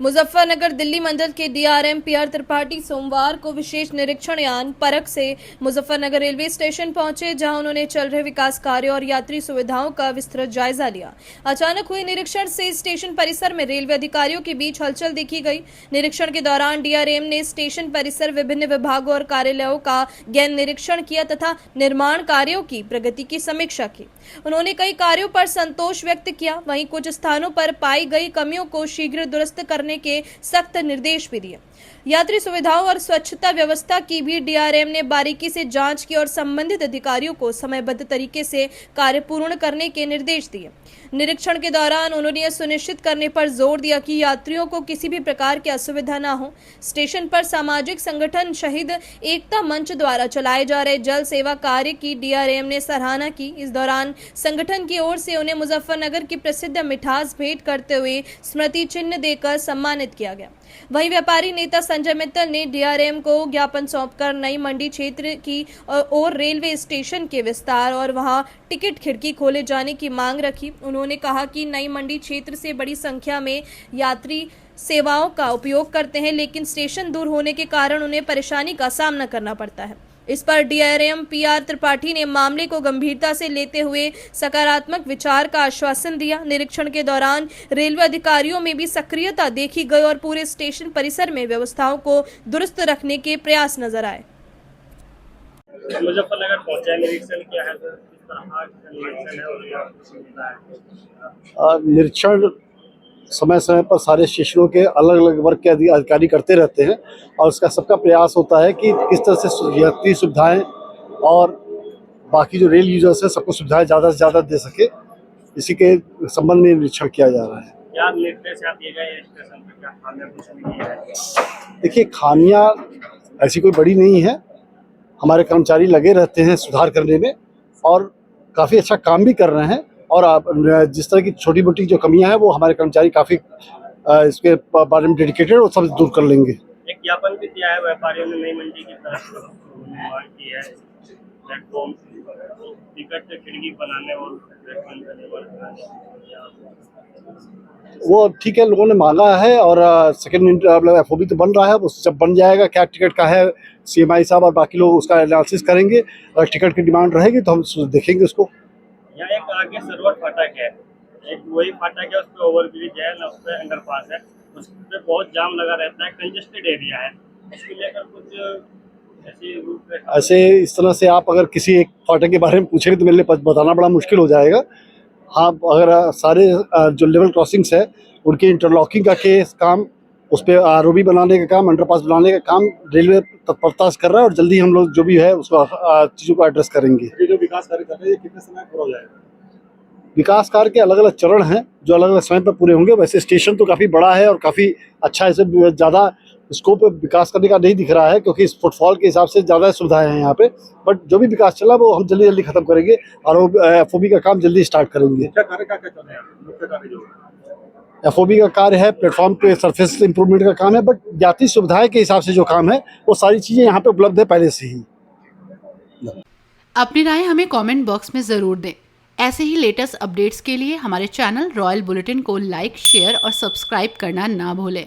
मुजफ्फरनगर दिल्ली मंडल के DRM PR Tripathi सोमवार को विशेष निरीक्षण यान परख से मुजफ्फरनगर रेलवे स्टेशन पहुंचे, जहां उन्होंने चल रहे विकास कार्यों और यात्री सुविधाओं का विस्तृत जायजा लिया। अचानक हुए निरीक्षण से स्टेशन परिसर में रेलवे अधिकारियों के बीच हलचल देखी गई। निरीक्षण के दौरान डीआरएम ने स्टेशन परिसर, विभिन्न विभागों और कार्यालयों का गहन निरीक्षण किया तथा निर्माण कार्यों की प्रगति की समीक्षा की। उन्होंने कई कार्यों पर संतोष व्यक्त किया, वहीं कुछ स्थानों पर पाई गई कमियों को शीघ्र दुरुस्त करने के सख्त निर्देश भी दिए। यात्री सुविधाओं और स्वच्छता व्यवस्था की भी डीआरएम ने बारीकी से जांच की और संबंधित अधिकारियों को समयबद्ध तरीके से कार्य पूर्ण करने के निर्देश दिए। निरीक्षण के दौरान उन्होंने यह सुनिश्चित करने पर जोर दिया कि यात्रियों को किसी भी प्रकार की असुविधा न हो। स्टेशन पर सामाजिक संगठन शहीद एकता मंच द्वारा चलाए जा रहे जल सेवा कार्य की डीआरएम ने सराहना की। इस दौरान संगठन की ओर से उन्हें मुजफ्फरनगर की प्रसिद्ध मिठास भेंट करते हुए स्मृति चिन्ह देकर सम्मानित किया गया। वहीं व्यापारी नेता संजय मित्तल ने डीआरएम को ज्ञापन सौंपकर नई मंडी क्षेत्र की और रेलवे स्टेशन के विस्तार और वहां टिकट खिड़की खोले जाने की मांग रखी। उन्होंने कहा कि नई मंडी क्षेत्र से बड़ी संख्या में यात्री सेवाओं का उपयोग करते हैं, लेकिन स्टेशन दूर होने के कारण उन्हें परेशानी का सामना करना पड़ता है। इस पर डीआरएम पीआर त्रिपाठी ने मामले को गंभीरता से लेते हुए सकारात्मक विचार का आश्वासन दिया। निरीक्षण के दौरान रेलवे अधिकारियों में भी सक्रियता देखी गई और पूरे स्टेशन परिसर में व्यवस्थाओं को दुरुस्त रखने के प्रयास नजर आए। मुजफ्फरनगर पहुंचा, निरीक्षण किया है, तो किस तरह का निरीक्षण है और क्या सुविधा है? निरीक्षण समय समय पर सारे स्टेशनों के अलग अलग वर्ग के अधिकारी करते रहते हैं और उसका सबका प्रयास होता है कि किस तरह से यात्री सुविधाएं और बाकी जो रेल यूजर्स हैं सबको सुविधाएं ज़्यादा से ज़्यादा दे सके, इसी के संबंध में निरीक्षण किया जा रहा है। क्या निर्देश दिए गए स्टेशन पर, क्या खामियां कुछ नहीं है? देखिए, खामियां ऐसी कोई बड़ी नहीं है। हमारे कर्मचारी लगे रहते हैं सुधार करने में और काफ़ी अच्छा काम भी कर रहे हैं और जिस तरह की छोटी मोटी जो कमियां हैं वो हमारे कर्मचारी काफ़ी इसके बारे में डेडिकेटेड और सब दूर कर लेंगे। एक ज्ञापन भी दिया है व्यापारियों ने नई मंडी की तरफ मांग की है, प्लेटफॉर्म टिकट खिड़की बनाने और प्लेटफॉर्म का निर्माण। वो ठीक है, लोगों ने मांगा है और सेकेंड एफओबी तो बन रहा है। उस जब बन जाएगा क्या टिकट का है, सीएमआई साहब और बाकी लोग उसका एनालिसिस करेंगे। अगर टिकट की डिमांड रहेगी तो हम देखेंगे उसको। यहाँ एक आगे सरवट फाटक है, एक वही फाटक है, उस पर ओवरब्रिज है ना, उस पर अंडरपास है, उस पर बहुत जाम लगा रहता है, कंजेस्टेड एरिया है। इसको लेकर कुछ ऐसे इस तरह से आप अगर किसी एक फाटक के बारे में पूछेंगे तो मेरे लिए बताना बड़ा मुश्किल हो जाएगा। हाँ, अगर सारे जो लेवल क्रॉसिंग्स है उनकी इंटरलॉकिंग का काम, उस पर आरओबी बनाने का काम, अंडरपास बनाने का काम रेलवे तत्परता से कर रहा है और जल्दी हम लोग जो भी है उसको चीज़ों को एड्रेस करेंगे। ये जो विकास कार्य कर रहे हैं कितने समय पूरा हो जाएगा? विकास कार्य के अलग अलग चरण हैं जो अलग अलग समय पर पूरे होंगे। वैसे स्टेशन तो काफ़ी बड़ा है और काफ़ी अच्छा, ऐसे ज़्यादा स्कोप विकास करने का नहीं दिख रहा है क्योंकि इस फुटफॉल के हिसाब से ज़्यादा सुविधाएं हैं यहाँ पे। बट जो भी विकास चला वो हम जल्दी जल्दी खत्म करेंगे और एफओबी का काम जल्दी स्टार्ट करेंगे। मुख्य कार्य क्या क्या चल रहा है? मुख्य कार्य जो एफओबी का कार्य है, प्लेटफॉर्म पे सरफेस इंप्रूवमेंट का काम है, बट यात्री सुविधाएं के हिसाब से जो काम है वो सारी चीज़ें यहाँ पे उपलब्ध है पहले से ही। अपनी राय हमें कमेंट बॉक्स में ज़रूर दें। ऐसे ही लेटेस्ट अपडेट्स के लिए हमारे चैनल रॉयल बुलेटिन को लाइक, शेयर और सब्सक्राइब करना ना भूलें।